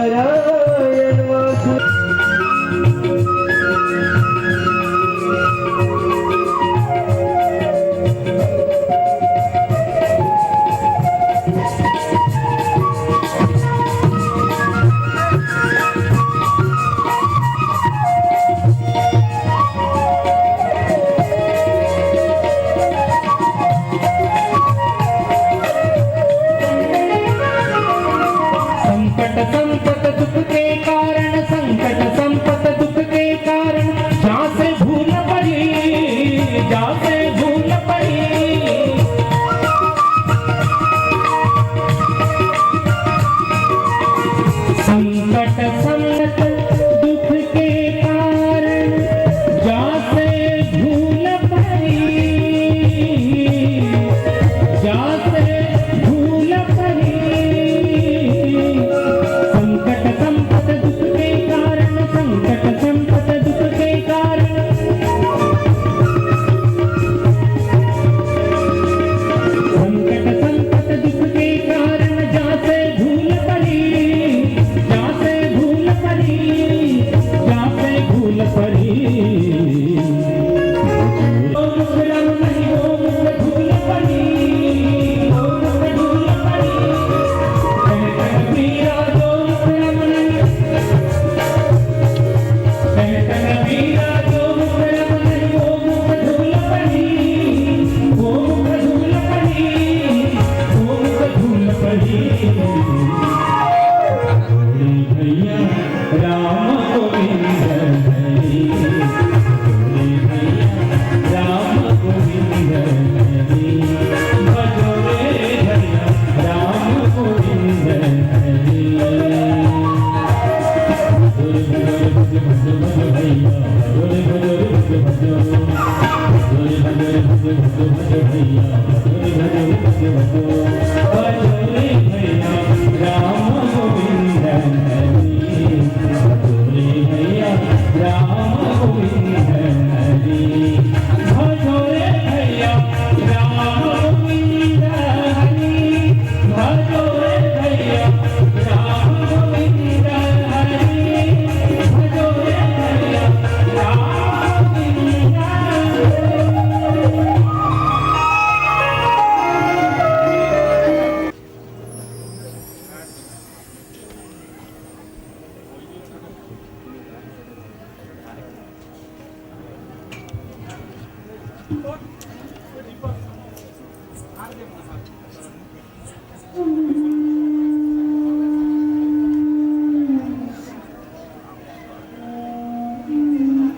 नारायण वासुदेव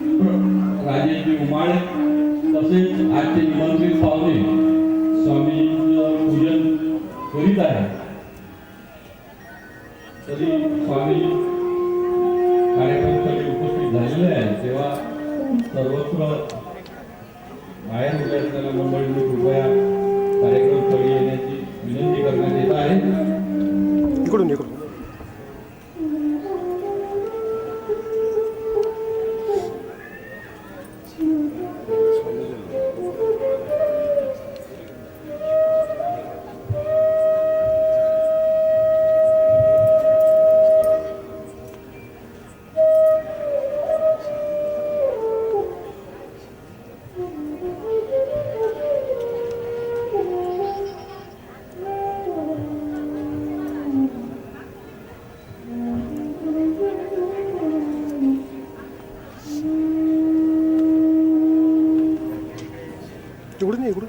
राजेंद्र उमाळे तसेच आजचे निमंत्रित पाहुणे स्वामींचं पूजन करीत आहे. तरी स्वामी कार्यक्रमासाठी उपस्थित झालेले आहे तेव्हा सर्वत्र बाहेर उद्या मंडळींनी कृपया कार्यक्रमस्थळी येण्याची विनंती करण्यात येत आहे. इकडून इकडून इकडून इकडून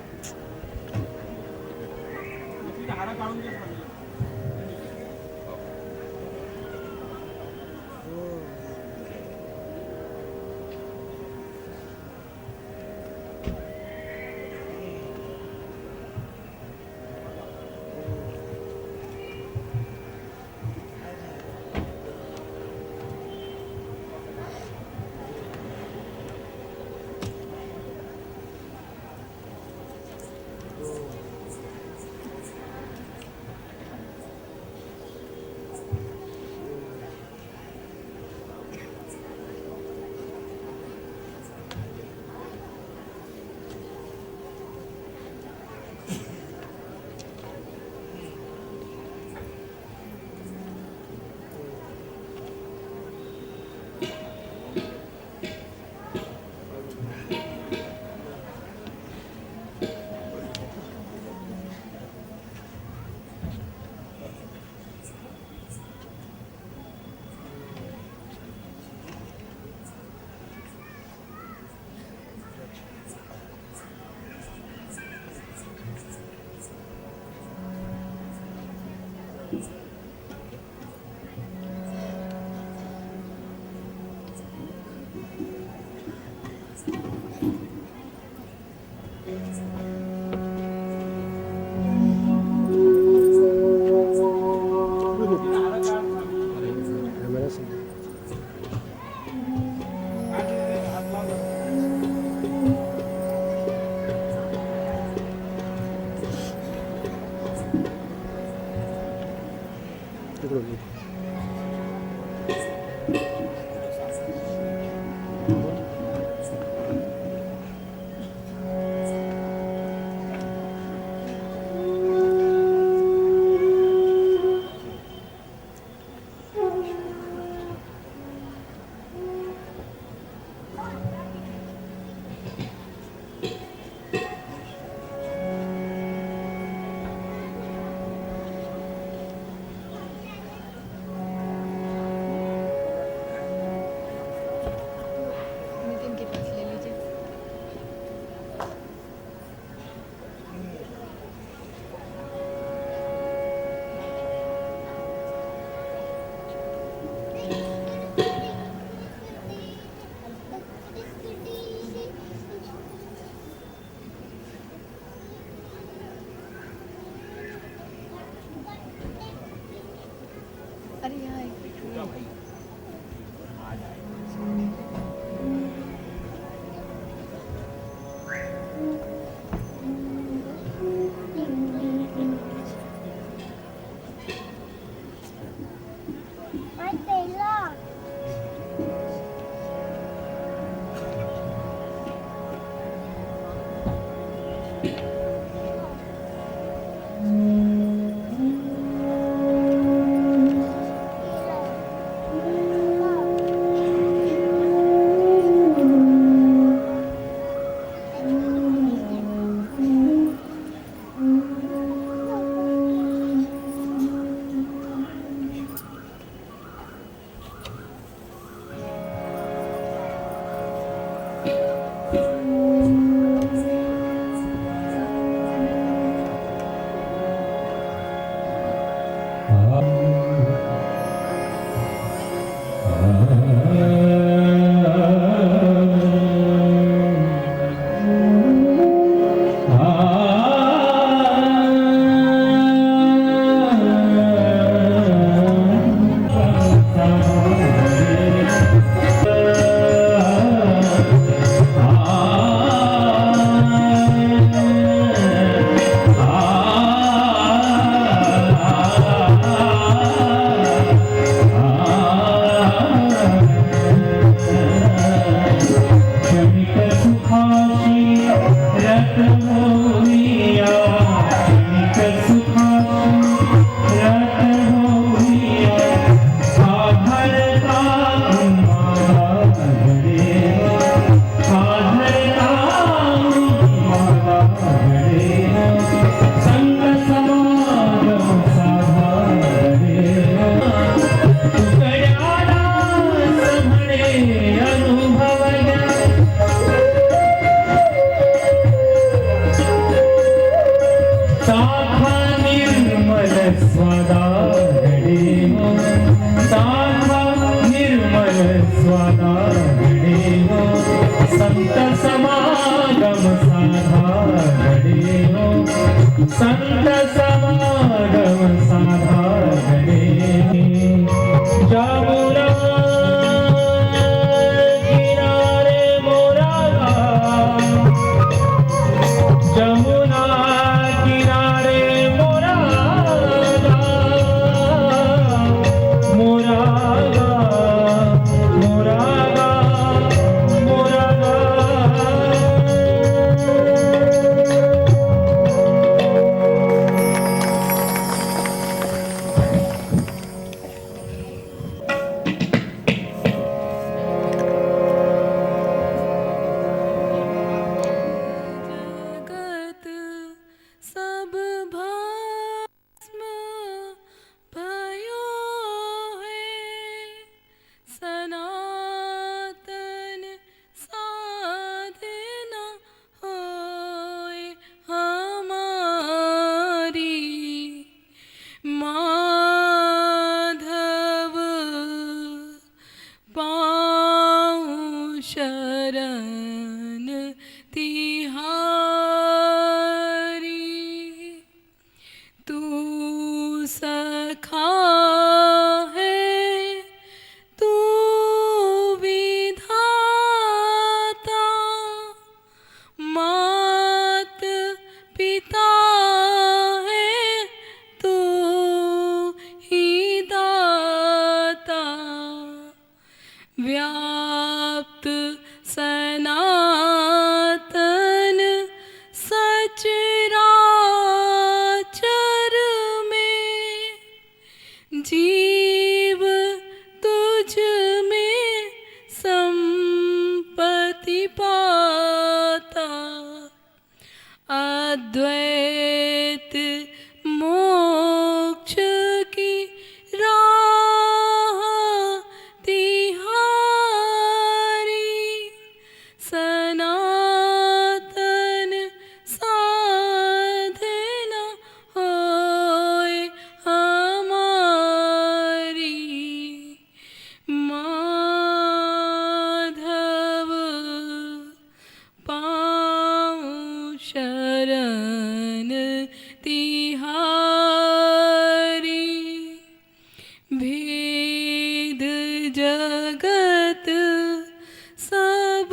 इकडून नितिन के पास ले लीजिए। अरे यहाँ एक व्याप्त सनातन सचराचर में, जीव तुझ में संपत्ति पाता, अद्वैत मोक्ष की राह तिहारी, सनातन साधना होए हमारी। माधव पाऊँ शरण तिहारी, भेद जगत सब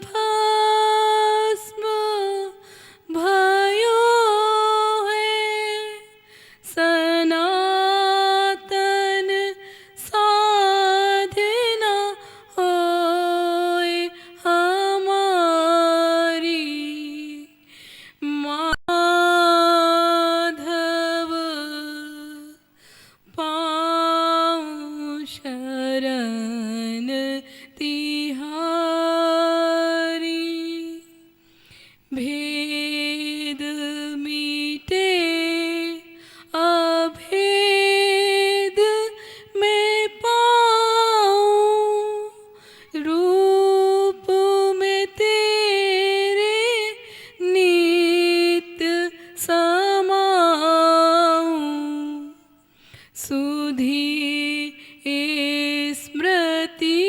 भस्म भयो है, सनातन साधना होए हमारी। माधव पाऊँ शरण तिहारी, भेद मीटे अभेद में पाऊँ, रूप में तेरे नित्य समाऊं, सुधी स्मृति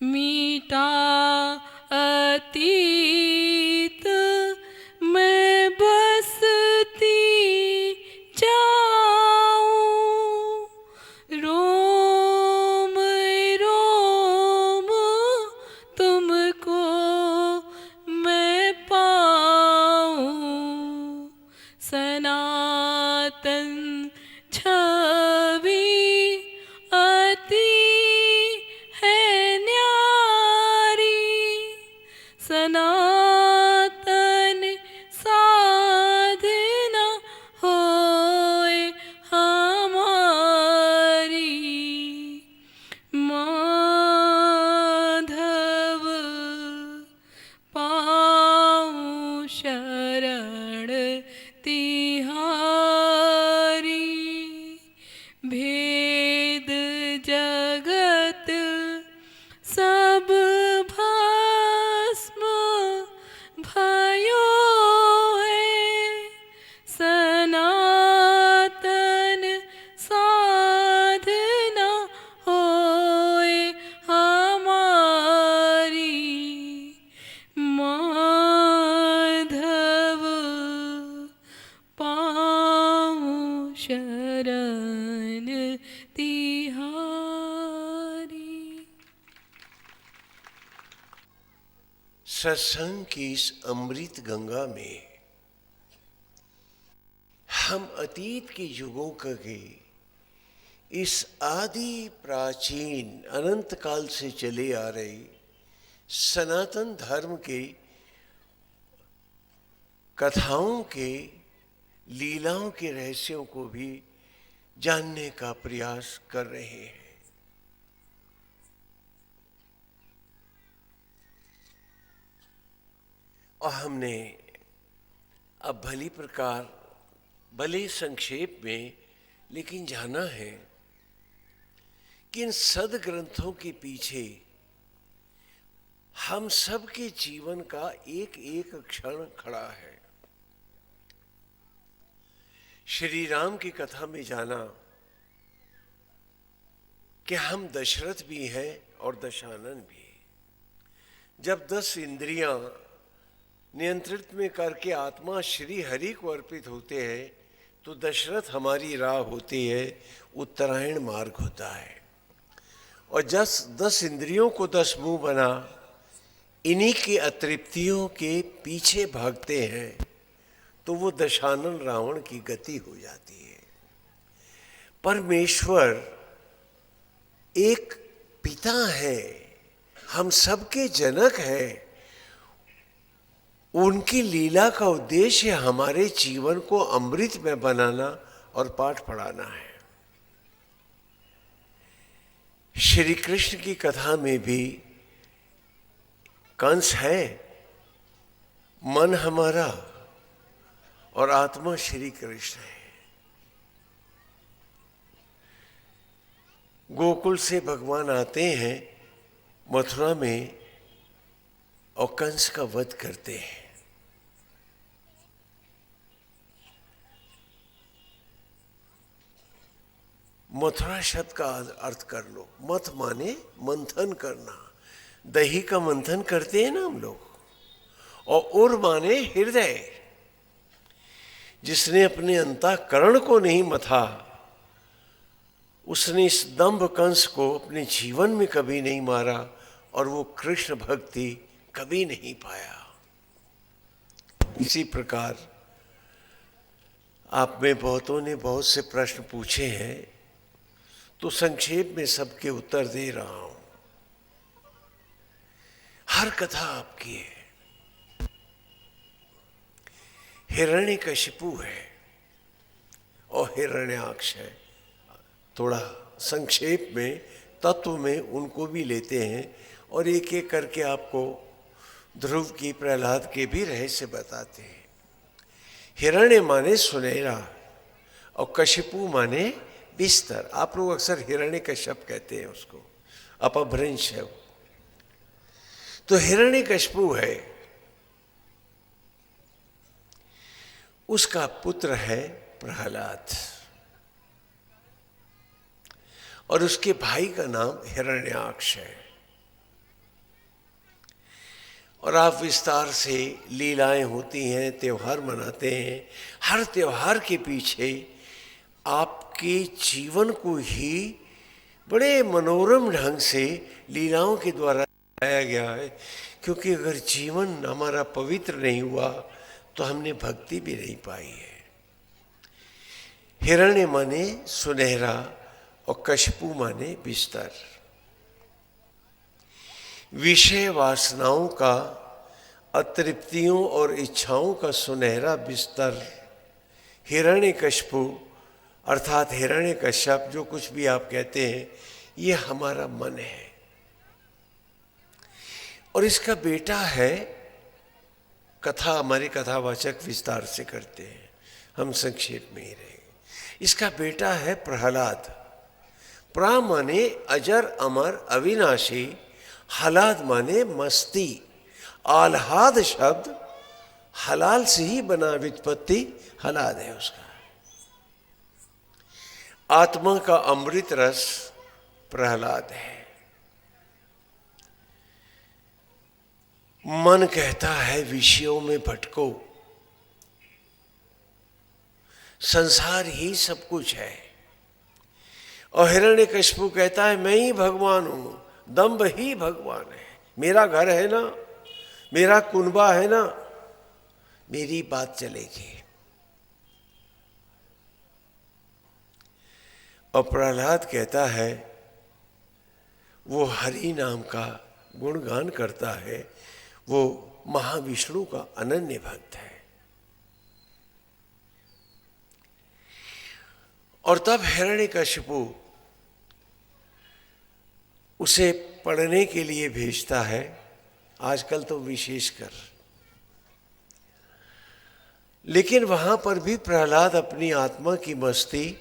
मीठा अतीत मैं बसती जाऊं, रोम रोम तुमको मैं पाऊं, सनातन छवि अति है न्यारी, सनातन साधना होए हमारी, माधव पाऊं शरण तिहारी, भेद जगत सब भस्म भयो है, सनातन साधना होए हमारी, माधव पाऊं शरण तिहारी। सत्संग की इस अमृत गंगा में हम अतीत के युगों के इस आदि प्राचीन अनंत काल से चले आ रहे सनातन धर्म के कथाओं के लीलाओं के रहस्यों को भी जानने का प्रयास कर रहे हैं। और हमने अब भली प्रकार भले संक्षेप में लेकिन जाना है कि इन सद्ग्रंथों के पीछे हम सब के जीवन का एक एक क्षण खड़ा है। श्री राम की कथा में जाना कि हम दशरथ भी हैं और दशानन भी। जब 10 इंद्रियां नियंत्रित में करके आत्मा श्री हरि को अर्पित होते हैं तो दशरथ हमारी राह होती है, उत्तरायण मार्ग होता है। और 10 इंद्रियों को 10 मुंह बना, इन्हीं की अतृप्तियों के पीछे भागते हैं तो वो दशानन रावण की गति हो जाती है। परमेश्वर एक पिता है, हम सबके जनक हैं। उनकी लीला का उद्देश्य हमारे जीवन को अमृत में बनाना और पाठ पढ़ाना है। श्री कृष्ण की कथा में भी कंस है, मन हमारा और आत्मा श्री कृष्ण है। गोकुल से भगवान आते हैं मथुरा में और कंस का वध करते हैं। मथुरा शब्द का अर्थ कर लो, मथ माने मंथन करना। दही का मंथन करते हैं ना हम लोग। और उर माने हृदय। जिसने अपने अंतःकरण को नहीं मथा, उसने इस दंभ कंस को अपने जीवन में कभी नहीं मारा और वो कृष्ण भक्ति कभी नहीं पाया। इसी प्रकार आप में बहुतों ने बहुत से प्रश्न पूछे हैं, तो संक्षेप में सबके उत्तर दे रहा हूं। हर कथा आपकी है। हिरण्यकशिपु है और हिरण्याक्ष है। थोड़ा संक्षेप में तत्व में उनको भी लेते हैं और एक एक करके आपको ध्रुव की प्रहलाद के भी रहस्य बताते हैं। हिरण्य माने सुनहरा और कशिपु माने बिस्तर। आप लोग अक्सर हिरण्यकश्यप कहते हैं उसको, अपभ्रंश है वो। तो हिरण्यकशिपु है, उसका पुत्र है प्रहलाद और उसके भाई का नाम हिरण्याक्ष है। और आप विस्तार से लीलाएं होती हैं, त्यौहार मनाते हैं। हर त्यौहार के पीछे आपके जीवन को ही बड़े मनोरम ढंग से लीलाओं के द्वारा दिखाया गया है, क्योंकि अगर जीवन हमारा पवित्र नहीं हुआ तो हमने भक्ति भी नहीं पाई है। हिरण्य माने सुनहरा और कशपू माने बिस्तर। विषय वासनाओं का, अतृप्तियों और इच्छाओं का सुनहरा बिस्तर हिरण्यकशिपु अर्थात हिरण्यकश्यप, जो कुछ भी आप कहते हैं, ये हमारा मन है और इसका बेटा है। कथा हमारे कथावाचक विस्तार से करते हैं, हम संक्षेप में ही रहेंगे। इसका बेटा है प्रहलाद। प्रा माने अजर अमर अविनाशी, हलाद माने मस्ती। आह्लाद शब्द हलाल से ही बना, व्युत्पत्ति हलाद है उसका। आत्मा का अमृत रस प्रहलाद है। मन कहता है विषयों में भटको, संसार ही सब कुछ है। और हिरण्यकशिपु कहता है मैं ही भगवान हूं, दंभ ही भगवान है। मेरा घर है ना, मेरा कुनबा है ना, मेरी बात चलेगी। और प्रहलाद कहता है वो हरि नाम का गुणगान करता है, वो महाविष्णु का अनन्य भक्त है। और तब हिरण्यकशिपु उसे पढ़ने के लिए भेजता है, आजकल तो विशेषकर। लेकिन वहां पर भी प्रहलाद अपनी आत्मा की मस्ती,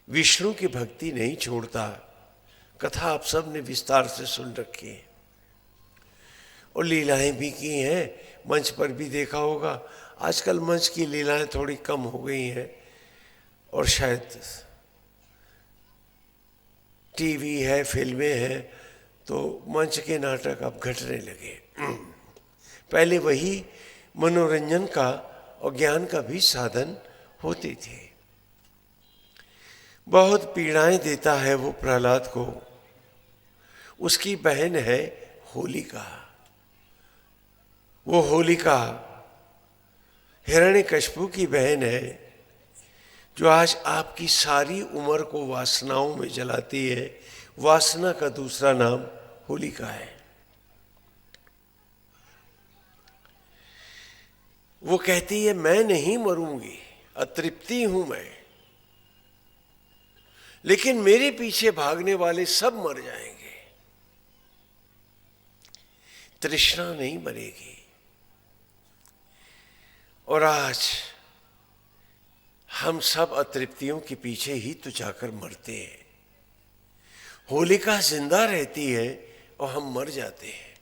विष्णु की भक्ति नहीं छोड़ता। कथा आप सब ने विस्तार से सुन रखी है और लीलाएं भी की हैं, मंच पर भी देखा होगा। आजकल मंच की लीलाएं थोड़ी कम हो गई हैं और शायद टीवी है, फिल्में हैं, तो मंच के नाटक अब घटने लगे। पहले वही मनोरंजन का और ज्ञान का भी साधन होते थे। बहुत पीड़ाएं देता है वो प्रहलाद को। उसकी बहन है होलिका। वो होलिका हिरण्यकशिपु की बहन है, जो आज आपकी सारी उम्र को वासनाओं में जलाती है। वासना का दूसरा नाम होलिका है। वो कहती है मैं नहीं मरूंगी, अतृप्ति हूं मैं, लेकिन मेरे पीछे भागने वाले सब मर जाएंगे, तृष्णा नहीं मरेगी। और आज हम सब अतृप्तियों के पीछे ही तो जाकर मरते हैं। होलिका जिंदा रहती है और हम मर जाते हैं,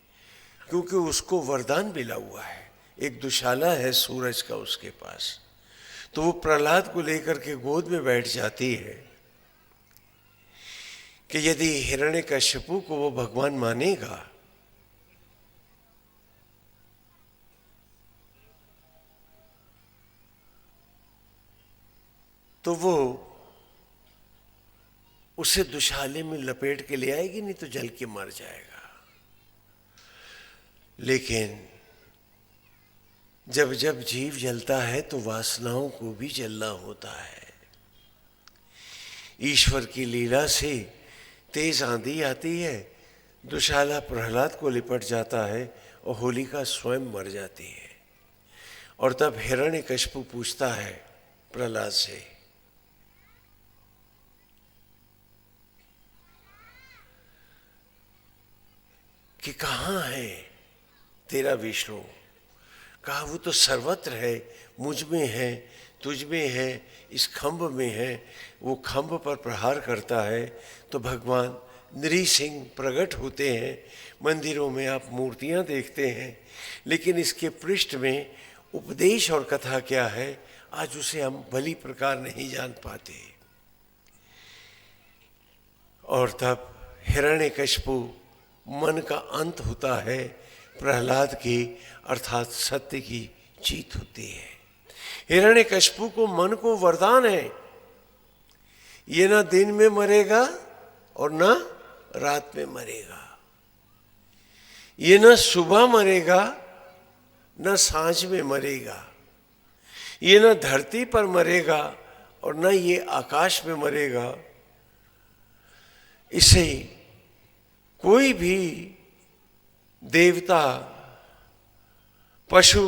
क्योंकि उसको वरदान मिला हुआ है। एक दुशाला है सूरज का उसके पास, तो वो प्रहलाद को लेकर के गोद में बैठ जाती है कि यदि हिरण्यकशिपु को वो भगवान मानेगा तो वो उसे दुशाले में लपेट के ले आएगी, नहीं तो जल के मर जाएगा। लेकिन जब जब जीव जलता है तो वासनाओं को भी जलना होता है। ईश्वर की लीला से तेज आंधी आती है, दुशाला प्रहलाद को लिपट जाता है और होलिका स्वयं मर जाती है। और तब हिरण्यकशिपु पूछता है प्रहलाद से, कि कहाँ है तेरा विष्णु? कहा वो तो सर्वत्र है, मुझ में है, तुझ में है, इस खंभ में है। वो खंभ पर प्रहार करता है तो भगवान नृसिंह प्रकट होते हैं। मंदिरों में आप मूर्तियां देखते हैं, लेकिन इसके पृष्ठ में उपदेश और कथा क्या है, आज उसे हम भली प्रकार नहीं जान पाते। और तब हिरण्यकशिपु मन का अंत होता है, प्रहलाद की अर्थात सत्य की जीत होती है। हिरण्यकशिपु को मन को वरदान है, ये ना दिन में मरेगा और ना रात में मरेगा, ये ना सुबह मरेगा न सांझ में मरेगा, ये न धरती पर मरेगा और न ये आकाश में मरेगा। इसे कोई भी देवता, पशु,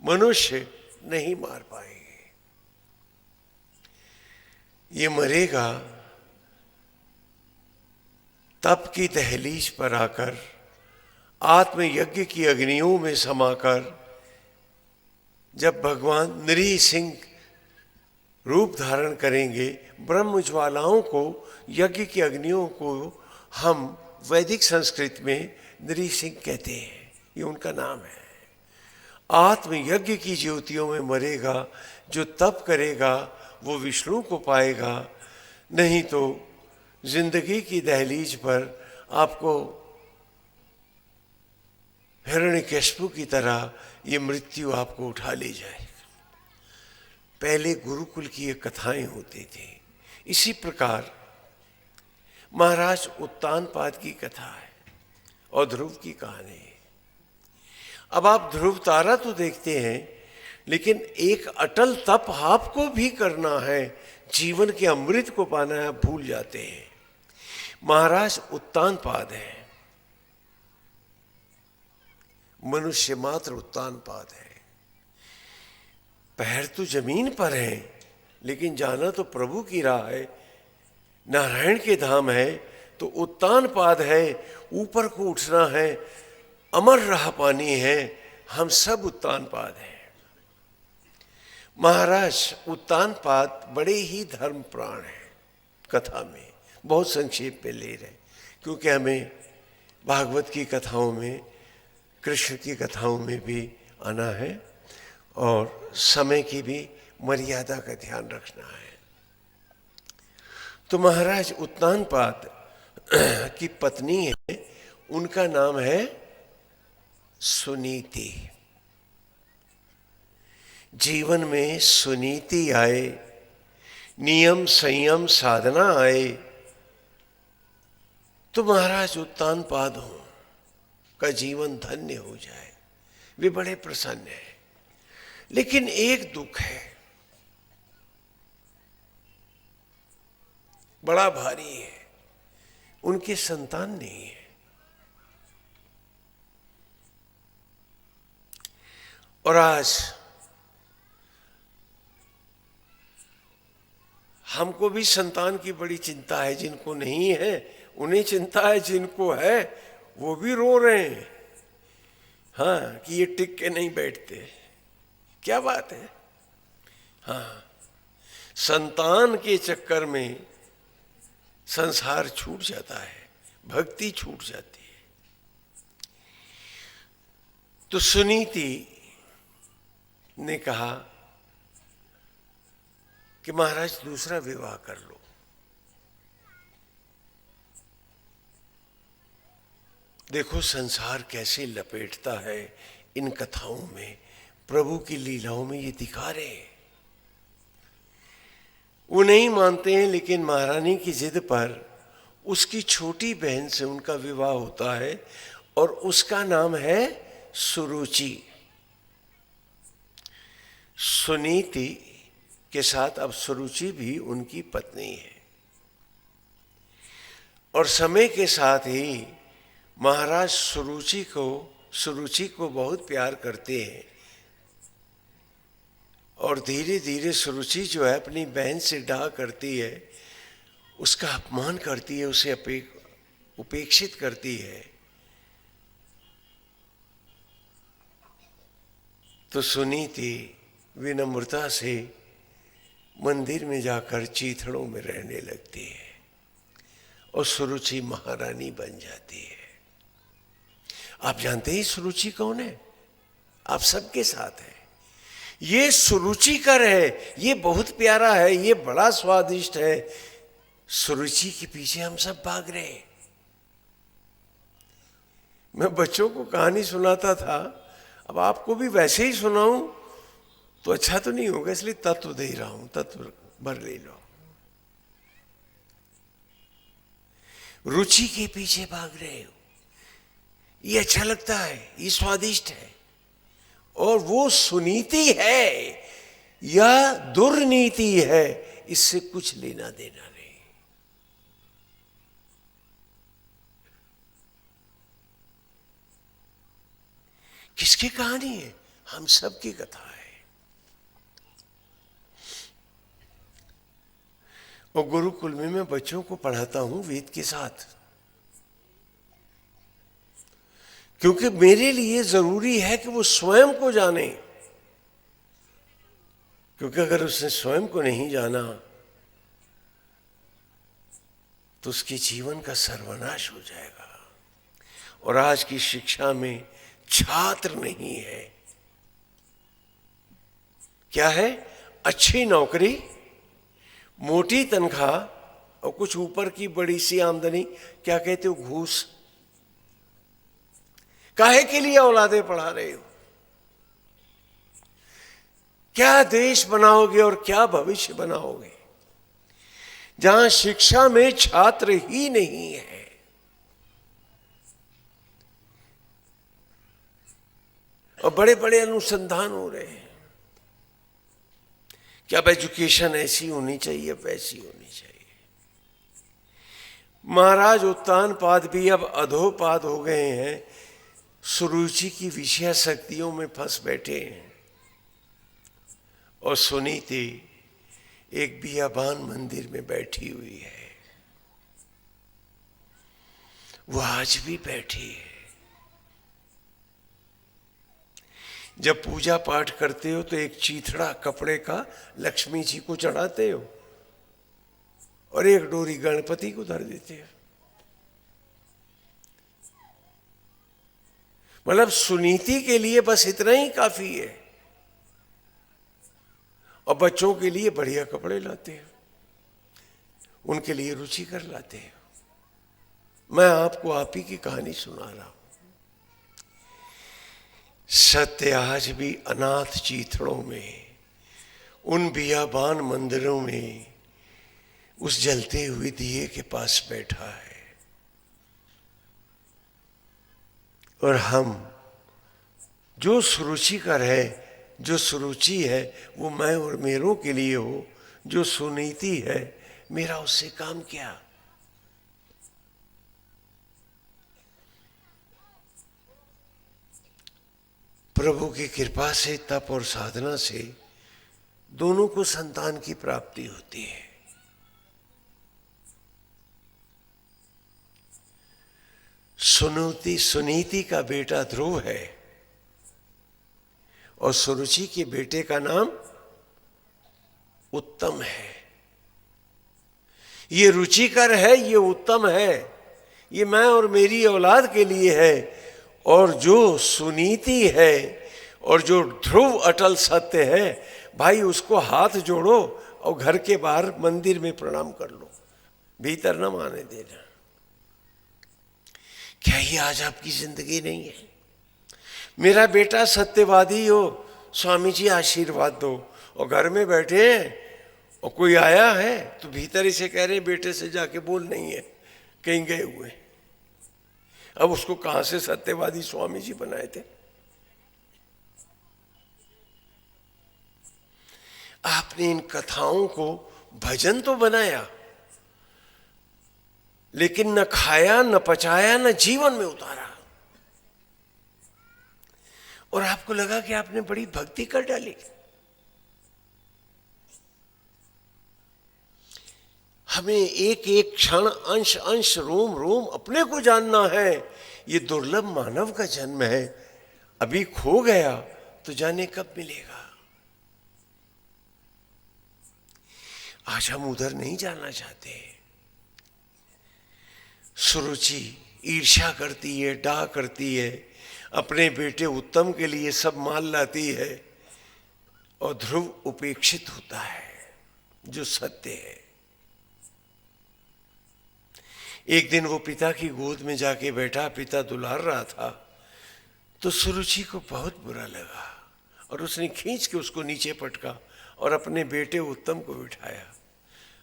मनुष्य नहीं मार पाएंगे। ये मरेगा तप की दहलीज पर आकर, आत्मयज्ञ की अग्नियों में समाकर, जब भगवान नृ सिंह रूप धारण करेंगे। ब्रह्म ज्वालाओं को, यज्ञ की अग्नियों को हम वैदिक संस्कृत में नृ सिंह कहते हैं, ये उनका नाम है। आत्मयज्ञ की ज्योतियों में मरेगा। जो तप करेगा वो विष्णु को पाएगा, नहीं तो जिंदगी की दहलीज पर आपको हिरण्यकशिपु की तरह ये मृत्यु आपको उठा ले जाएगा। पहले गुरुकुल की ये कथाएं होती थी। इसी प्रकार महाराज उत्तानपाद की कथा है और ध्रुव की कहानी है। अब आप ध्रुव तारा तो देखते हैं, लेकिन एक अटल तप आपको भी करना है, जीवन के अमृत को पाना है, आप भूल जाते हैं। महाराज उत्तानपाद है, मनुष्य मात्र उत्तानपाद है। पैर तो जमीन पर हैं, लेकिन जाना तो प्रभु की राह है, नारायण के धाम है। तो उत्तानपाद है, ऊपर को उठना है, अमर राह पानी है। हम सब उत्तानपाद हैं। महाराज उत्तानपाद बड़े ही धर्म प्राण हैं। कथा में बहुत संक्षेप में ले रहे, क्योंकि हमें भागवत की कथाओं में, कृष्ण की कथाओं में भी आना है और समय की भी मर्यादा का ध्यान रखना है। तो महाराज उत्तानपाद की पत्नी है, उनका नाम है सुनीति। जीवन में सुनीति आए, नियम संयम साधना आए, तो महाराज उत्तानपाद हो का जीवन धन्य हो जाए। वे बड़े प्रसन्न हैं। लेकिन एक दुख है, बड़ा भारी है, उनके संतान नहीं है। और आज हमको भी संतान की बड़ी चिंता है। जिनको नहीं है उन्हें चिंता है, जिनको है वो भी रो रहे हैं, हाँ, कि ये टिक के नहीं बैठते। क्या बात है। हाँ, संतान के चक्कर में संसार छूट जाता है, भक्ति छूट जाती है। तो सुनीति ने कहा कि महाराज दूसरा विवाह कर लो। देखो संसार कैसे लपेटता है इन कथाओं में, प्रभु की लीलाओं में ये दिखा रहे हैं। वो नहीं मानते हैं, लेकिन महारानी की जिद पर उसकी छोटी बहन से उनका विवाह होता है और उसका नाम है सुरुचि। सुनीति के साथ अब सुरुचि भी उनकी पत्नी है। और समय के साथ ही महाराज सुरुचि को बहुत प्यार करते हैं और धीरे धीरे सुरुचि जो है अपनी बहन से डाह करती है, उसका अपमान करती है, उसे उपेक्षित करती है। तो सुनीति विनम्रता से मंदिर में जाकर चीथड़ों में रहने लगती है और सुरुचि महारानी बन जाती है। आप जानते हैं सुरुचि कौन है? आप सबके साथ है। ये सुरुचिकर है, ये बहुत प्यारा है, ये बड़ा स्वादिष्ट है। सुरुचि के पीछे हम सब भाग रहे हैं। मैं बच्चों को कहानी सुनाता था, अब आपको भी वैसे ही सुनाऊं तो अच्छा तो नहीं होगा, इसलिए तत्व दे रहा हूं, तत्व भर ले लो। रुचि के पीछे भाग रहे हो, ये अच्छा लगता है, ये स्वादिष्ट है, और वो सुनीति है या दुर्नीति है, इससे कुछ लेना देना नहीं। किसकी कहानी है? हम सब की कथा है। और गुरुकुल में मैं बच्चों को पढ़ाता हूं वेद के साथ, क्योंकि मेरे लिए जरूरी है कि वो स्वयं को जाने, क्योंकि अगर उसने स्वयं को नहीं जाना तो उसके जीवन का सर्वनाश हो जाएगा। और आज की शिक्षा में छात्र नहीं है, क्या है? अच्छी नौकरी, मोटी तनख्वाह और कुछ ऊपर की बड़ी सी आमदनी, क्या कहते हो? घूस। काहे के लिए औलादे पढ़ा रहे हो? क्या देश बनाओगे और क्या भविष्य बनाओगे जहां शिक्षा में छात्र ही नहीं है? और बड़े बड़े अनुसंधान हो रहे हैं कि अब एजुकेशन ऐसी होनी चाहिए, वैसी होनी चाहिए। महाराज उत्तानपाद भी अब अधोपाद हो गए हैं, सुरुचि की विषयासक्तियों में फंस बैठे हैं। और सुनीति एक बियाबान मंदिर में बैठी हुई है, वो आज भी बैठी है। जब पूजा पाठ करते हो तो एक चीथड़ा कपड़े का लक्ष्मी जी को चढ़ाते हो और एक डोरी गणपति को धर देते हो। मतलब सुनीति के लिए बस इतना ही काफी है, और बच्चों के लिए बढ़िया कपड़े लाते हैं, उनके लिए रुचिकर लाते हैं। मैं आपको आप ही की कहानी सुना रहा हूं। सत्य आज भी अनाथ चीथड़ों में, उन बियाबान मंदिरों में, उस जलते हुए दिए के पास बैठा है। और हम जो सुरुचिकर है, जो सुरुचि है, वो मैं और मेरों के लिए हो। जो सुनीति है, मेरा उससे काम क्या? प्रभु की कृपा से, तप और साधना से दोनों को संतान की प्राप्ति होती है। सुनीति का बेटा ध्रुव है और सुरुचि के बेटे का नाम उत्तम है। ये रुचिकर है, ये उत्तम है, ये मैं और मेरी औलाद के लिए है। और जो सुनीति है और जो ध्रुव अटल सत्य है, भाई उसको हाथ जोड़ो और घर के बाहर मंदिर में प्रणाम कर लो, भीतर न आने देना। क्या ये आज आपकी जिंदगी नहीं है? मेरा बेटा सत्यवादी हो, स्वामी जी आशीर्वाद दो, और घर में बैठे हैं और कोई आया है तो भीतर इसे कह रहे बेटे से जाके बोल, नहीं है कहीं गए हुए। अब उसको कहां से सत्यवादी स्वामी जी बनाए थे? आपने इन कथाओं को भजन तो बनाया, लेकिन न खाया, न पचाया, न जीवन में उतारा। और आपको लगा कि आपने बड़ी भक्ति कर डाली। हमें एक एक क्षण, अंश अंश, रोम रोम अपने को जानना है। ये दुर्लभ मानव का जन्म है, अभी खो गया तो जाने कब मिलेगा। आज हम उधर नहीं जाना चाहते। सुरुचि ईर्ष्या करती है, डाह करती है, अपने बेटे उत्तम के लिए सब माल लाती है, और ध्रुव उपेक्षित होता है, जो सत्य है। एक दिन वो पिता की गोद में जाके बैठा, पिता दुलार रहा था, तो सुरुचि को बहुत बुरा लगा और उसने खींच के उसको नीचे पटका और अपने बेटे उत्तम को बिठाया।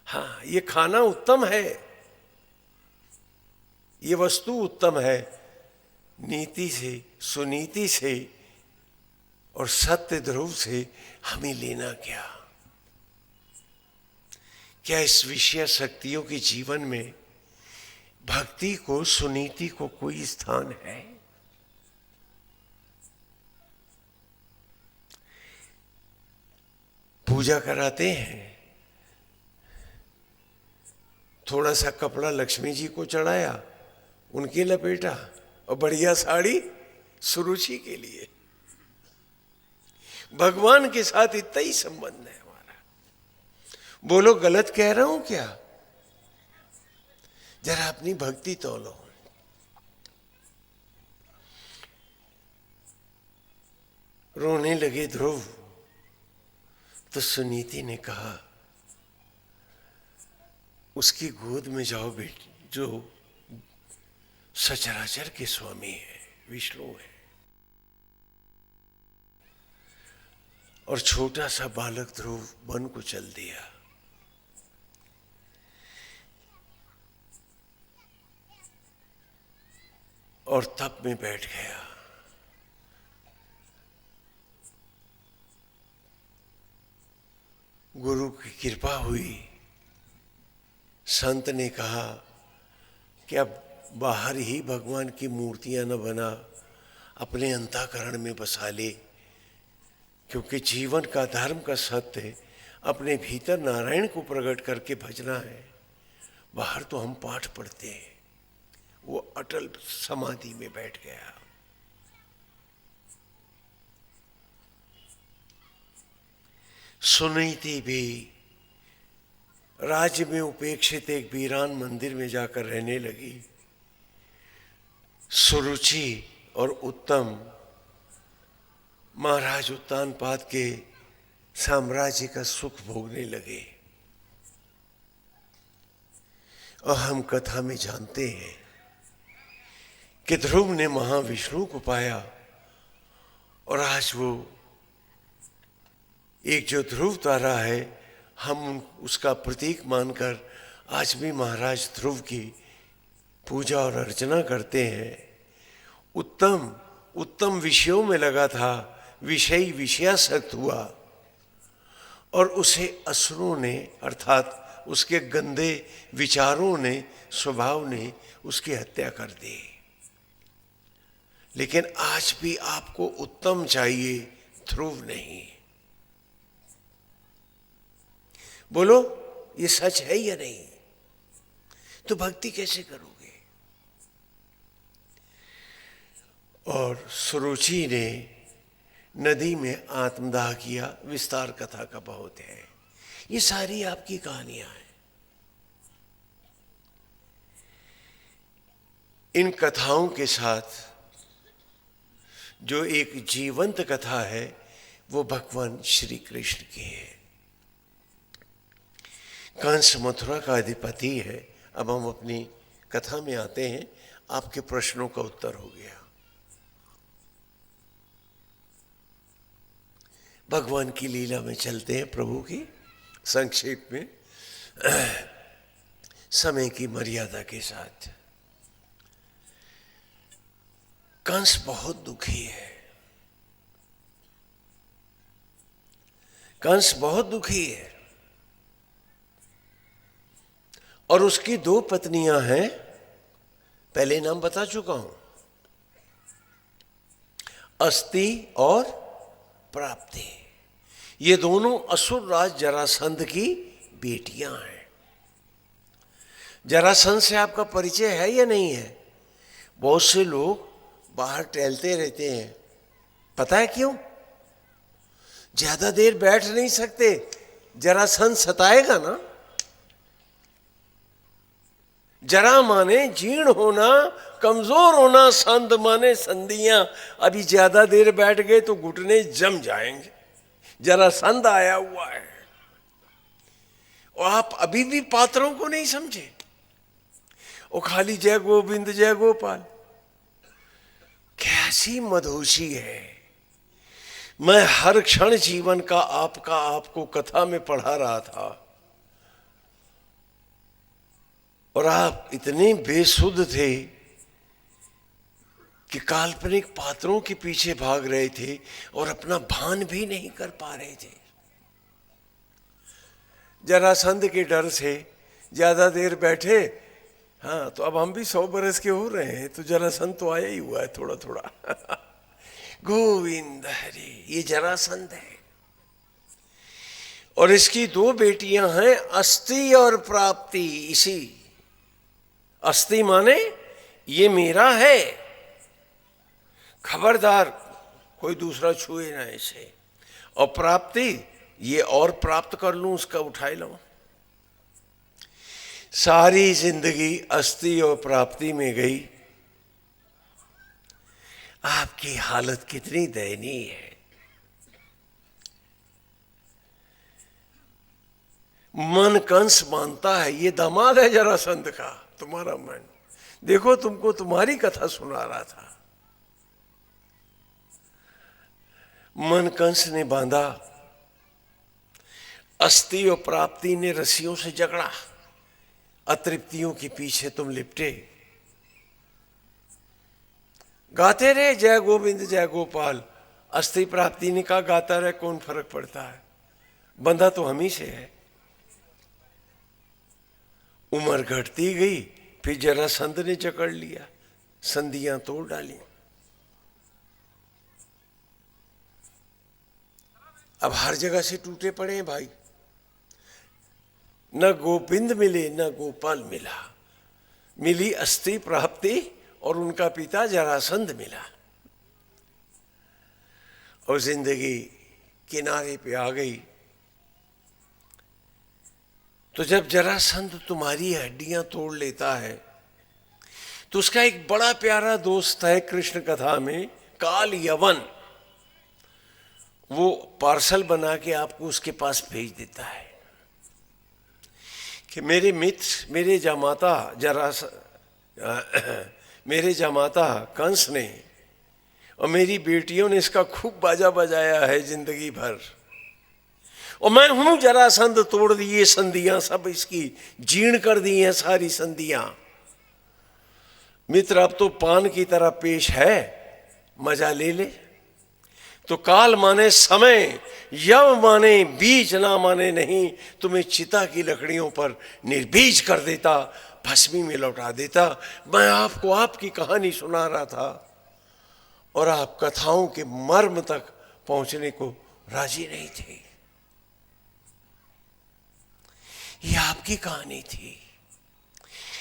हाँ, ये खाना उत्तम है, ये वस्तु उत्तम है, नीति से, सुनीति से और सत्य ध्रुव से हमें लेना क्या? क्या इस विषय शक्तियों के जीवन में भक्ति को, सुनीति को कोई स्थान है? पूजा कराते हैं, थोड़ा सा कपड़ा लक्ष्मी जी को चढ़ाया, उनके लपेटा और बढ़िया साड़ी सुरुचि के लिए। भगवान के साथ इतना ही संबंध है हमारा। बोलो गलत कह रहा हूं क्या? जरा अपनी भक्ति तोलो। रोने लगे ध्रुव, तो सुनीति ने कहा उसकी गोद में जाओ बेटी, जो सचराचर के स्वामी है, विष्णु है। और छोटा सा बालक ध्रुव वन को चल दिया। और तप में बैठ गया। गुरु की कृपा हुई, संत ने कहा कि अब बाहर ही भगवान की मूर्तियां न बना, अपने अंतःकरण में बसा ले, क्योंकि जीवन का, धर्म का सत्य अपने भीतर नारायण को प्रकट करके भजना है। बाहर तो हम पाठ पढ़ते हैं। वो अटल समाधि में बैठ गया। सुनीति भी राज्य में उपेक्षित एक वीरान मंदिर में जाकर रहने लगी। सुरुचि और उत्तम महाराज उत्तानपाद के साम्राज्य का सुख भोगने लगे। और हम कथा में जानते हैं कि ध्रुव ने महाविष्णु को पाया और आज वो एक जो ध्रुव तारा है, हम उसका प्रतीक मानकर आज भी महाराज ध्रुव की पूजा और अर्चना करते हैं। उत्तम उत्तम विषयों में लगा था, विषयी विषयासक्त हुआ और उसे असुरों ने, अर्थात उसके गंदे विचारों ने, स्वभाव ने उसकी हत्या कर दी। लेकिन आज भी आपको उत्तम चाहिए, ध्रुव नहीं। बोलो ये सच है या नहीं? तो भक्ति कैसे करोगे? और सुरुचि ने नदी में आत्मदाह किया, विस्तार कथा का बहुत है। ये सारी आपकी कहानियां हैं। इन कथाओं के साथ जो एक जीवंत कथा है वो भगवान श्री कृष्ण की है। कंस मथुरा का अधिपति है। अब हम अपनी कथा में आते हैं। आपके प्रश्नों का उत्तर हो गया। भगवान की लीला में चलते हैं, प्रभु की संक्षेप में, समय की मर्यादा के साथ। कंस बहुत दुखी है। कंस बहुत दुखी है और उसकी दो पत्नियां हैं। पहले नाम बता चुका हूं, अस्ति और प्राप्ति। ये दोनों असुर राज जरासंध की बेटियां हैं। जरासंध से आपका परिचय है या नहीं है? बहुत से लोग बाहर टहलते रहते हैं। पता है क्यों? ज्यादा देर बैठ नहीं सकते, जरासंध सताएगा ना। जरा माने जीर्ण होना, कमजोर होना, संध माने संधियां। अभी ज्यादा देर बैठ गए तो घुटने जम जाएंगे। जरासंध आया हुआ है और आप अभी भी पात्रों को नहीं समझे। वो खाली जय गोविंद जय गोपाल। कैसी मधुशी है। मैं हर क्षण जीवन का आपको कथा में पढ़ा रहा था, और आप इतने बेसुध थे कि काल्पनिक पात्रों के पीछे भाग रहे थे और अपना भान भी नहीं कर पा रहे थे। जरासंध के डर से ज्यादा देर बैठे, हाँ तो अब हम भी 100 बरस के हो रहे हैं, तो जरासंध तो आया ही हुआ है थोड़ा थोड़ा। गोविंद हरे, ये जरासंध है। और इसकी 2 बेटियां हैं, अस्ति और प्राप्ति। इसी अस्ति माने ये मेरा है, खबरदार कोई दूसरा छुए ना इसे। और प्राप्ति, ये और प्राप्त कर लूं, उसका उठाए लूं। सारी जिंदगी अस्ति और प्राप्ति में गई। आपकी हालत कितनी दयनीय है। मन कंस मानता है ये दामाद है जरासंध का, तुम्हारा मन। देखो तुमको तुम्हारी कथा सुना रहा था। मन कंस ने बांधा, अस्ति और प्राप्ति ने रस्सियों से जकड़ा, अतृप्तियों के पीछे तुम लिपटे। गाते रहे जय गोविंद जय गोपाल। अस्ति प्राप्ति ने कहा गाता रहे, कौन फर्क पड़ता है, बंधा तो हम ही से है। उम्र घटती गई, फिर जरासंध ने जकड़ लिया, संधियां तोड़ डाली। अब हर जगह से टूटे पड़े हैं भाई। न गोविंद मिले न गोपाल मिला, मिली अस्ति प्राप्ति और उनका पिता जरासंध मिला। और जिंदगी किनारे पे आ गई। तो जब जरासंध तुम्हारी हड्डियां तोड़ लेता है, तो उसका एक बड़ा प्यारा दोस्त है कृष्ण कथा में, काल यवन। वो पार्सल बना के आपको उसके पास भेज देता है कि मेरे मित्र, मेरे जमाता कंस ने और मेरी बेटियों ने इसका खूब बाजा बजाया है जिंदगी भर, और मैं हूं जरासंध, तोड़ दिए संधियां सब, इसकी जीर्ण कर दी हैं सारी संधियां। मित्र अब तो पान की तरह पेश है, मजा ले ले। तो काल माने समय, यव माने बीज, ना माने नहीं, तुम्हें चिता की लकड़ियों पर निर्बीज कर देता, भस्मी में लौटा देता। मैं आपको आपकी कहानी सुना रहा था और आप कथाओं के मर्म तक पहुंचने को राजी नहीं थे। ये आपकी कहानी थी,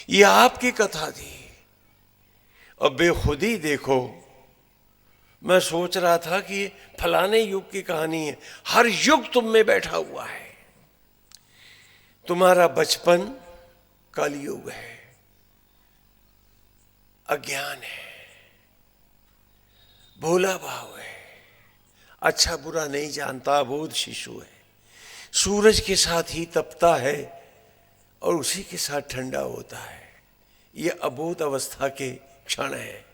ये आपकी कथा थी। अब बेखुदी देखो, मैं सोच रहा था कि फलाने युग की कहानी है। हर युग तुम में बैठा हुआ है। तुम्हारा बचपन कलयुग है, अज्ञान है, भोला भाव है, अच्छा बुरा नहीं जानता, अबोध शिशु है। सूरज के साथ ही तपता है और उसी के साथ ठंडा होता है। ये अबोध अवस्था के क्षण है,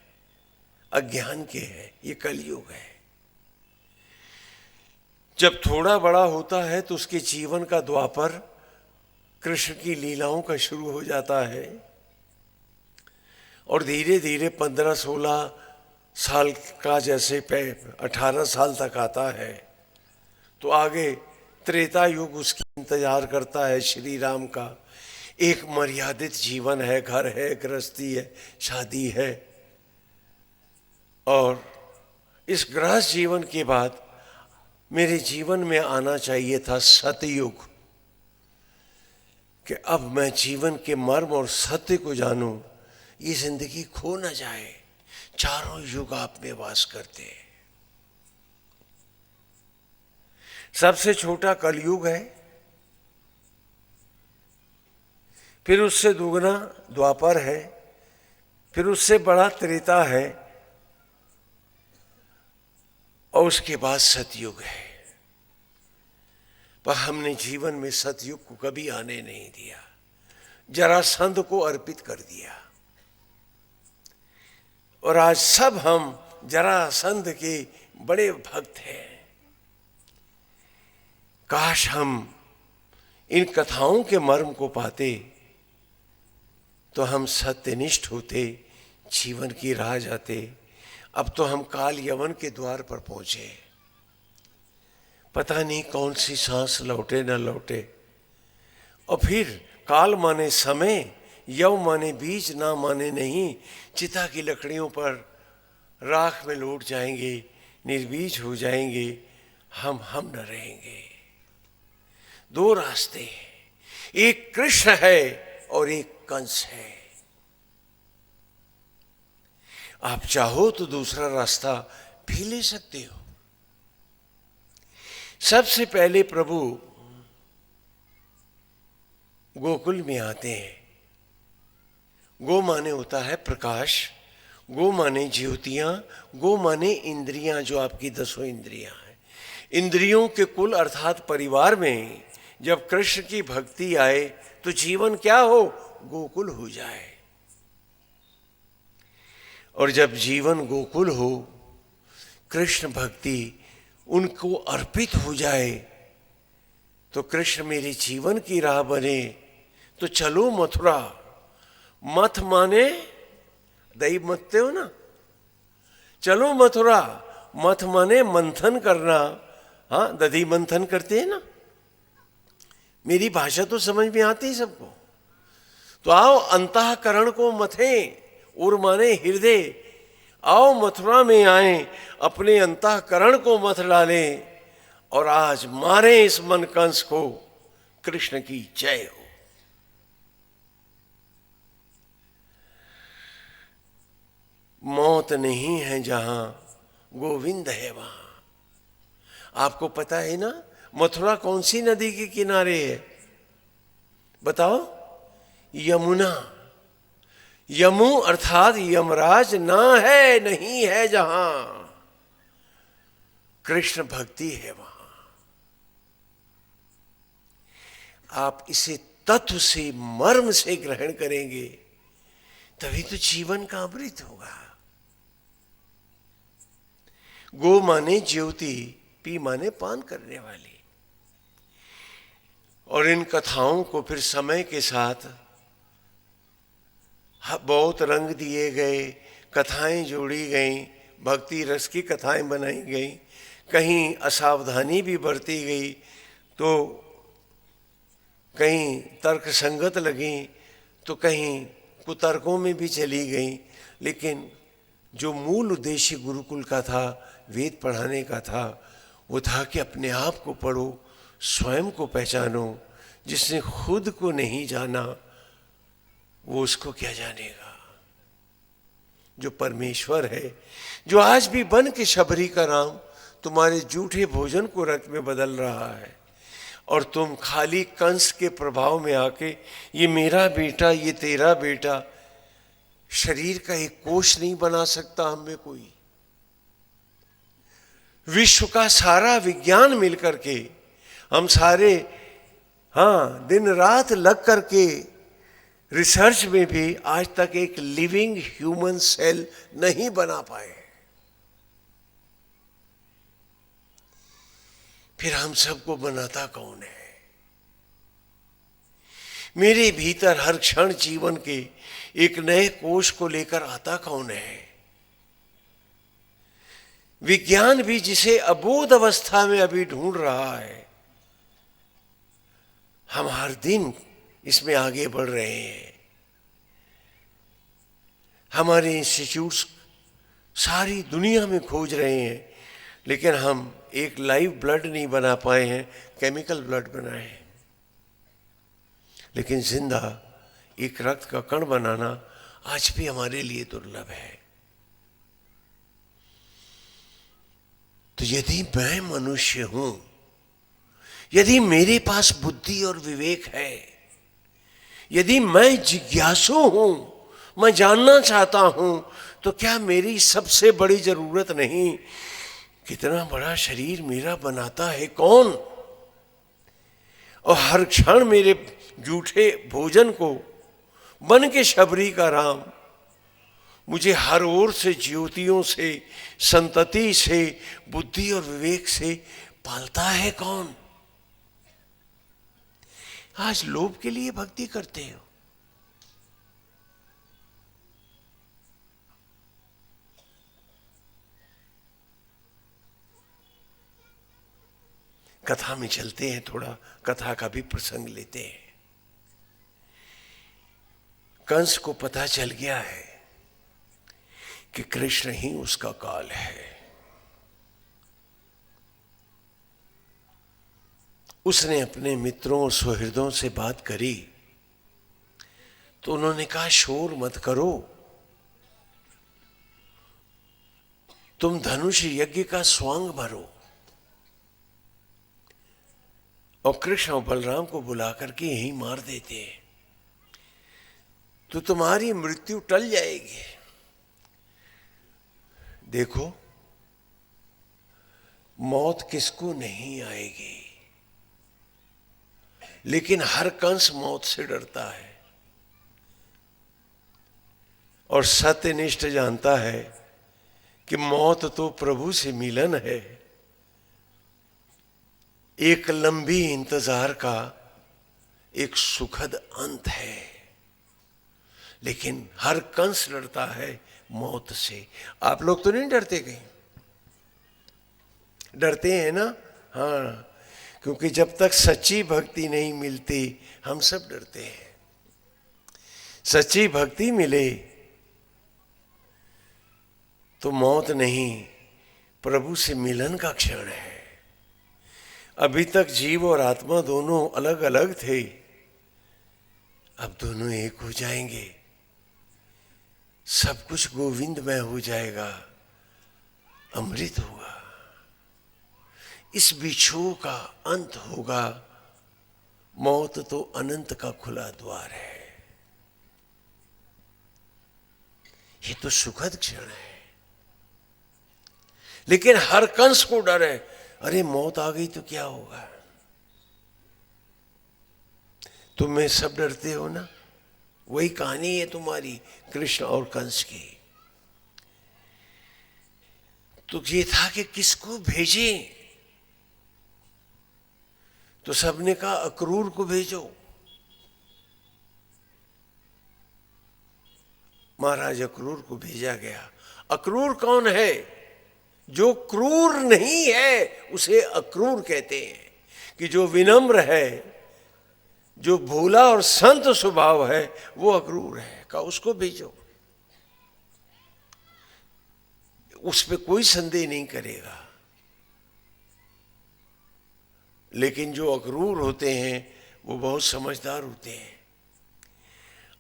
अज्ञान के है, ये कलयुग है। जब थोड़ा बड़ा होता है तो उसके जीवन का द्वापर कृष्ण की लीलाओं का शुरू हो जाता है, और धीरे धीरे 15-16 साल का जैसे 18 साल तक आता है, तो आगे त्रेता युग उसकी इंतजार करता है। श्री राम का एक मर्यादित जीवन है, घर है, गृहस्थी है, शादी है। और इस गृहस्थ जीवन के बाद मेरे जीवन में आना चाहिए था सतयुग, कि अब मैं जीवन के मर्म और सत्य को जानूं, ये जिंदगी खो न जाए। चारों युग आप में वास करते हैं। सबसे छोटा कलयुग है, फिर उससे दुगना द्वापर है, फिर उससे बड़ा त्रेता है, और उसके बाद सतयुग है। पर हमने जीवन में सतयुग को कभी आने नहीं दिया, जरासंध को अर्पित कर दिया। और आज सब हम जरासंध के बड़े भक्त हैं। काश हम इन कथाओं के मर्म को पाते तो हम सत्यनिष्ठ होते, जीवन की राह जाते। अब तो हम काल यवन के द्वार पर पहुंचे, पता नहीं कौन सी सांस लौटे न लौटे। और फिर काल माने समय, यव माने बीज, ना माने नहीं। चिता की लकड़ियों पर राख में लौट जाएंगे, निर्बीज हो जाएंगे, हम न रहेंगे। दो रास्ते हैं, एक कृष्ण है और एक कंस है। आप चाहो तो दूसरा रास्ता भी ले सकते हो। सबसे पहले प्रभु गोकुल में आते हैं। गो माने होता है प्रकाश, गो माने ज्योतियां, गो माने इंद्रियां, जो आपकी 10 इंद्रियां हैं। इंद्रियों के कुल अर्थात परिवार में जब कृष्ण की भक्ति आए तो जीवन क्या हो, गोकुल हो जाए। और जब जीवन गोकुल हो, कृष्ण भक्ति उनको अर्पित हो जाए, तो कृष्ण मेरे जीवन की राह बने। तो चलो मथुरा। मथ माने दही मथते हो ना, चलो मथुरा। मथ माने मंथन करना, हाँ, दधी मंथन करते हैं ना। मेरी भाषा तो समझ में आती है सबको। तो आओ अंतःकरण को मथें, उर माने हृदय। आओ मथुरा में आए, अपने अंतःकरण को मथ डालें और आज मारे इस मन कंस को। कृष्ण की जय हो। मौत नहीं है जहां, गोविंद है वहां। आपको पता है ना मथुरा कौन सी नदी के किनारे है? बताओ। यमुना। यमु अर्थात यमराज ना है, नहीं है जहां, कृष्ण भक्ति है वहां। आप इसे तत्व से, मर्म से ग्रहण करेंगे तभी तो जीवन का अमृत होगा। गो माने ज्योति, पी माने पान करने वाली। और इन कथाओं को फिर समय के साथ बहुत रंग दिए गए, कथाएं जोड़ी गईं, भक्ति रस की कथाएं बनाई गई। कहीं असावधानी भी बरती गई तो कहीं तर्क संगत लगी तो कहीं कुतर्कों में भी चली गई। लेकिन जो मूल उद्देश्य गुरुकुल का था, वेद पढ़ाने का था, वो था कि अपने आप को पढ़ो, स्वयं को पहचानो। जिसने खुद को नहीं जाना वो उसको क्या जानेगा। जो परमेश्वर है, जो आज भी बन के शबरी का राम तुम्हारे जूठे भोजन को रक्त में बदल रहा है, और तुम खाली कंस के प्रभाव में आके ये मेरा बेटा, ये तेरा बेटा, शरीर का एक कोष नहीं बना सकता हम में कोई। विश्व का सारा विज्ञान मिलकर के, हम सारे, हाँ, दिन रात लग करके रिसर्च में भी आज तक एक लिविंग ह्यूमन सेल नहीं बना पाए। फिर हम सबको बनाता कौन है? मेरे भीतर हर क्षण जीवन के एक नए कोष को लेकर आता कौन है? विज्ञान भी जिसे अबोध अवस्था में अभी ढूंढ रहा है, हम हर दिन इसमें आगे बढ़ रहे हैं। हमारे इंस्टीट्यूट्स सारी दुनिया में खोज रहे हैं, लेकिन हम एक लाइव ब्लड नहीं बना पाए हैं, केमिकल ब्लड बनाए हैं। लेकिन जिंदा एक रक्त का कण बनाना आज भी हमारे लिए दुर्लभ है। तो यदि मैं मनुष्य हूं, यदि मेरे पास बुद्धि और विवेक है, यदि मैं जिज्ञासु हूं, मैं जानना चाहता हूं, तो क्या मेरी सबसे बड़ी जरूरत नहीं कितना बड़ा शरीर मेरा बनाता है कौन? और हर क्षण मेरे जूठे भोजन को बन के शबरी का राम मुझे हर ओर से ज्योतियों से, संतति से, बुद्धि और विवेक से पालता है कौन? आज लोभ के लिए भक्ति करते हो। कथा में चलते हैं, थोड़ा कथा का भी प्रसंग लेते हैं। कंस को पता चल गया है कि कृष्ण ही उसका काल है। उसने अपने मित्रों और सुहृदों से बात करी तो उन्होंने कहा शोर मत करो, तुम धनुष यज्ञ का स्वांग भरो। और कृष्ण और बलराम को बुला करके यही मार देते हैं तो तुम्हारी मृत्यु टल जाएगी। देखो, मौत किसको नहीं आएगी, लेकिन हर कंस मौत से डरता है और सत्यनिष्ठ जानता है कि मौत तो प्रभु से मिलन है, एक लंबी इंतजार का एक सुखद अंत है। लेकिन हर कंस डरता है मौत से। आप लोग तो नहीं डरते? कहीं डरते हैं ना? हाँ, क्योंकि जब तक सच्ची भक्ति नहीं मिलती हम सब डरते हैं। सच्ची भक्ति मिले तो मौत नहीं, प्रभु से मिलन का क्षण है। अभी तक जीव और आत्मा दोनों अलग अलग थे, अब दोनों एक हो जाएंगे, सब कुछ गोविंदमय हो जाएगा, अमृत होगा, इस बिछोह का अंत होगा। मौत तो अनंत का खुला द्वार है। ये तो सुखद क्षण है, लेकिन हर कंस को डर है, अरे मौत आ गई तो क्या होगा। तुम्हें सब डरते हो ना? वही कहानी है तुम्हारी कृष्ण और कंस की। तो ये था कि किसको भेजे, तो सबने कहा अक्रूर को भेजो। महाराज अक्रूर को भेजा गया। अक्रूर कौन है? जो क्रूर नहीं है उसे अक्रूर कहते हैं, कि जो विनम्र है, जो भोला और संत स्वभाव है, वो अक्रूर है। कहा उसको भेजो, उस पे कोई संदेह नहीं करेगा। लेकिन जो अक्रूर होते हैं वो बहुत समझदार होते हैं।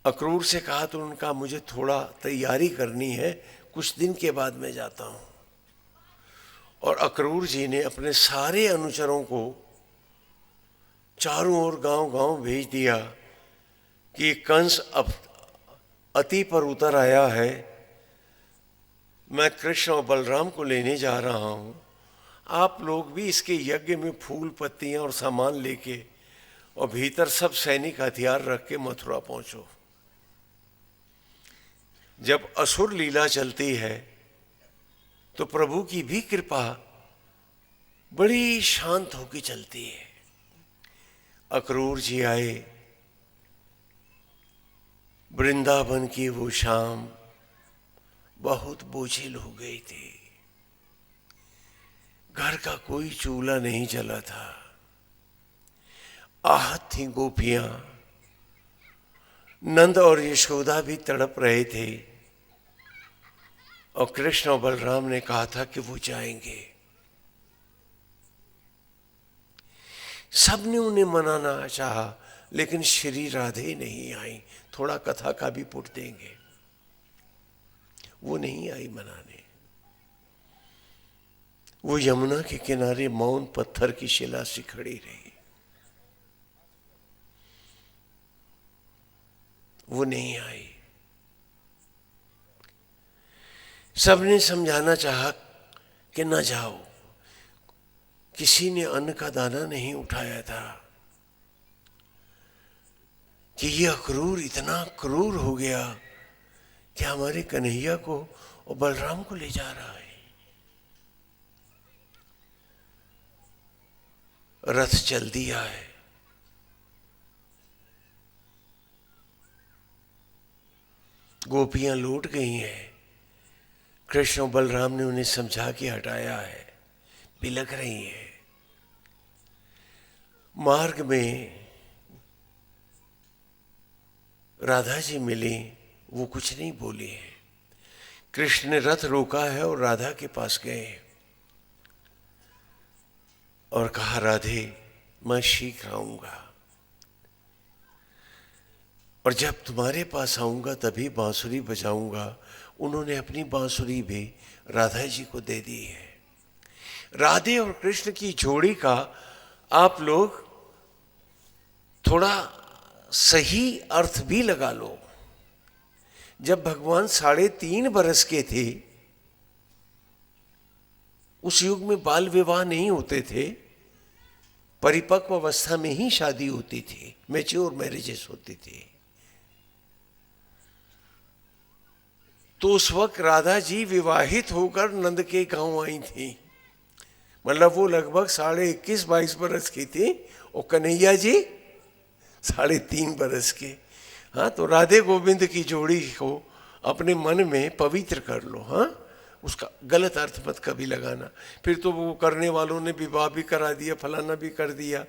अक्रूर से कहा तो उनका मुझे थोड़ा तैयारी करनी है, कुछ दिन के बाद मैं जाता हूं। और अक्रूर जी ने अपने सारे अनुचरों को चारों ओर गांव-गांव भेज दिया कि कंस अब अति पर उतर आया है, मैं कृष्ण और बलराम को लेने जा रहा हूं, आप लोग भी इसके यज्ञ में फूल पत्तियां और सामान लेके और भीतर सब सैनिक हथियार रख के मथुरा पहुंचो। जब असुर लीला चलती है तो प्रभु की भी कृपा बड़ी शांत होकर चलती है। अक्रूर जी आए, वृंदावन की वो शाम बहुत बोझिल हो गई थी। घर का कोई चूल्हा नहीं जला था, आहत थी गोपियां, नंद और यशोदा भी तड़प रहे थे। और कृष्ण और बलराम ने कहा था कि वो जाएंगे। सबने उन्हें मनाना चाहा, लेकिन श्री राधे नहीं आई। थोड़ा कथा का भी पुट देंगे, वो नहीं आई मनाने। वो यमुना के किनारे मौन पत्थर की शिला सी खड़ी रही, वो नहीं आई। सबने समझाना चाहा कि न जाओ, किसी ने अन्न का दाना नहीं उठाया था कि ये अक्रूर इतना क्रूर हो गया कि हमारे कन्हैया को और बलराम को ले जा रहा है। रथ चल दिया है। गोपियां लौट गई हैं। कृष्ण और बलराम ने उन्हें समझा के हटाया है। बिलख रही हैं। मार्ग में राधा जी मिली, वो कुछ नहीं बोली है। कृष्ण ने रथ रोका है और राधा के पास गए और कहा, राधे मैं शीघ्र आऊंगा और जब तुम्हारे पास आऊंगा तभी बांसुरी बजाऊंगा। उन्होंने अपनी बांसुरी भी राधा जी को दे दी है। राधे और कृष्ण की जोड़ी का आप लोग थोड़ा सही अर्थ भी लगा लो। जब भगवान 3.5 बरस के थे, उस युग में बाल विवाह नहीं होते थे, परिपक्व अवस्था में ही शादी होती थी, मैच्योर मैरिजेस होती थी। तो उस वक्त राधा जी विवाहित होकर नंद के गांव आई थी। मतलब वो लगभग 21.5-22 बरस की थी और कन्हैया जी 3.5 बरस के। हाँ, तो राधे गोविंद की जोड़ी को अपने मन में पवित्र कर लो। हाँ, उसका गलत अर्थ मत कभी लगाना। फिर तो वो करने वालों ने विवाह भी करा दिया, फलाना भी कर दिया।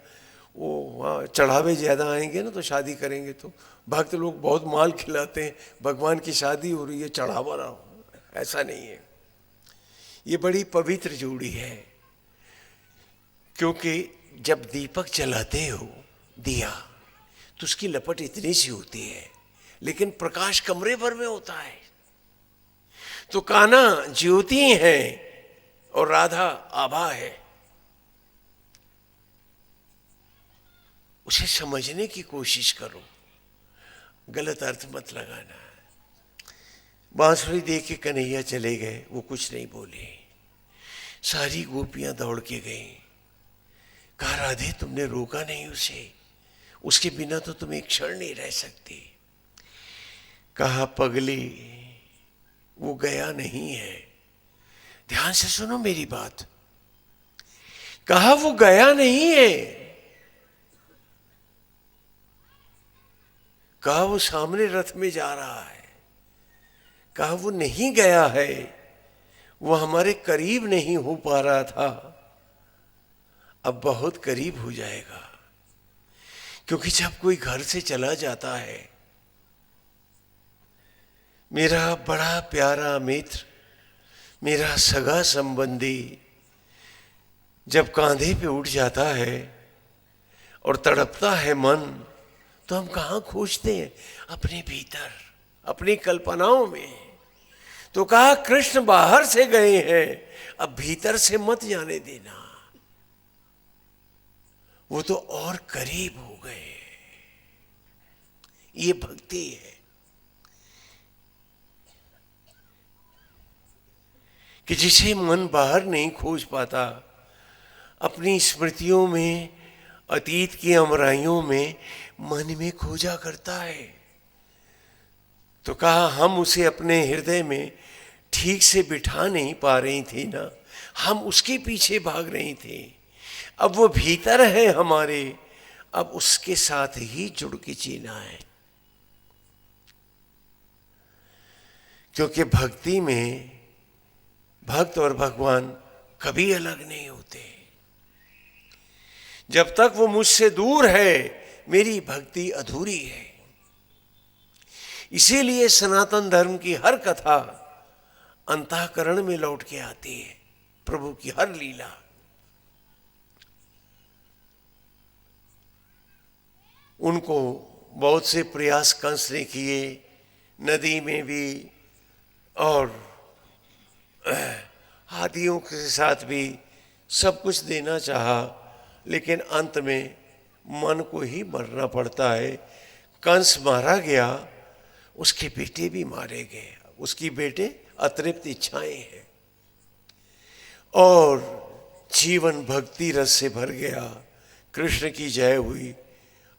वो हाँ, चढ़ावे ज़्यादा आएंगे ना तो शादी करेंगे तो भक्त लोग बहुत माल खिलाते हैं, भगवान की शादी हो रही है चढ़ावा ना हो, ऐसा नहीं है। ये बड़ी पवित्र जोड़ी है, क्योंकि जब दीपक जलाते हो दिया तो उसकी लपट इतनी सी होती है, लेकिन प्रकाश कमरे भर में होता है। तो कान्हा ज्योति है और राधा आभा है। उसे समझने की कोशिश करो, गलत अर्थ मत लगाना। बांसुरी दे के कन्हैया चले गए, वो कुछ नहीं बोले। सारी गोपियां दौड़ के गई। कहा, राधे तुमने रोका नहीं उसे, उसके बिना तो तुम एक क्षण नहीं रह सकती। कहा, पगली वो गया नहीं है। ध्यान से सुनो मेरी बात। कहा वो गया नहीं है। कहा वो सामने रथ में जा रहा है। कहा वो नहीं गया है, वो हमारे करीब नहीं हो पा रहा था, अब बहुत करीब हो जाएगा। क्योंकि जब कोई घर से चला जाता है, मेरा बड़ा प्यारा मित्र, मेरा सगा संबंधी जब कांधे पे उठ जाता है और तड़पता है मन, तो हम कहाँ खोजते हैं? अपने भीतर, अपनी कल्पनाओं में। तो कहा कृष्ण बाहर से गए हैं, अब भीतर से मत जाने देना, वो तो और करीब हो गए। ये भक्ति है कि जिसे मन बाहर नहीं खोज पाता, अपनी स्मृतियों में, अतीत की अमराइयों में मन में खोजा करता है। तो कहा हम उसे अपने हृदय में ठीक से बिठा नहीं पा रही थी ना, हम उसके पीछे भाग रही थी। अब वो भीतर है हमारे, अब उसके साथ ही जुड़ के जीना है। क्योंकि भक्ति में भक्त और भगवान कभी अलग नहीं होते। जब तक वो मुझसे दूर है, मेरी भक्ति अधूरी है। इसीलिए सनातन धर्म की हर कथा अंतःकरण में लौट के आती है, प्रभु की हर लीला। उनको बहुत से प्रयास कंस ने किए, नदी में भी और हाथियों के साथ भी सब कुछ देना चाहा, लेकिन अंत में मन को ही मरना पड़ता है। कंस मारा गया, उसके बेटे भी मारे गए। उसकी बेटे अतृप्त इच्छाएं हैं और जीवन भक्ति रस से भर गया। कृष्ण की जय हुई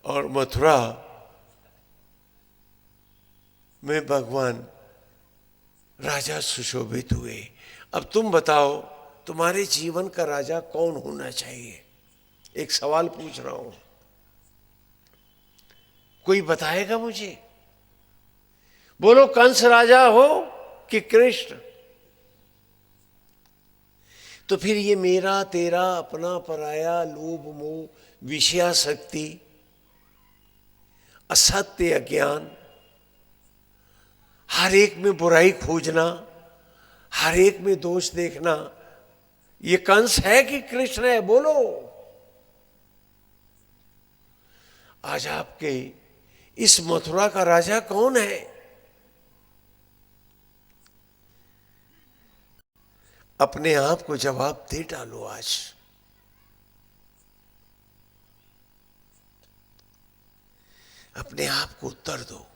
और मथुरा में भगवान राजा सुशोभित हुए। अब तुम बताओ तुम्हारे जीवन का राजा कौन होना चाहिए? एक सवाल पूछ रहा हूं, कोई बताएगा मुझे? बोलो, कंस राजा हो कि कृष्ण? तो फिर ये मेरा तेरा अपना पराया, लोभ मोह विषयासक्ति, असत्य अज्ञान, हर एक में बुराई खोजना, हर एक में दोष देखना, ये कंस है कि कृष्ण है? बोलो। आज आपके इस मथुरा का राजा कौन है? अपने आप को जवाब दे डालो आज। अपने आप को उत्तर दो।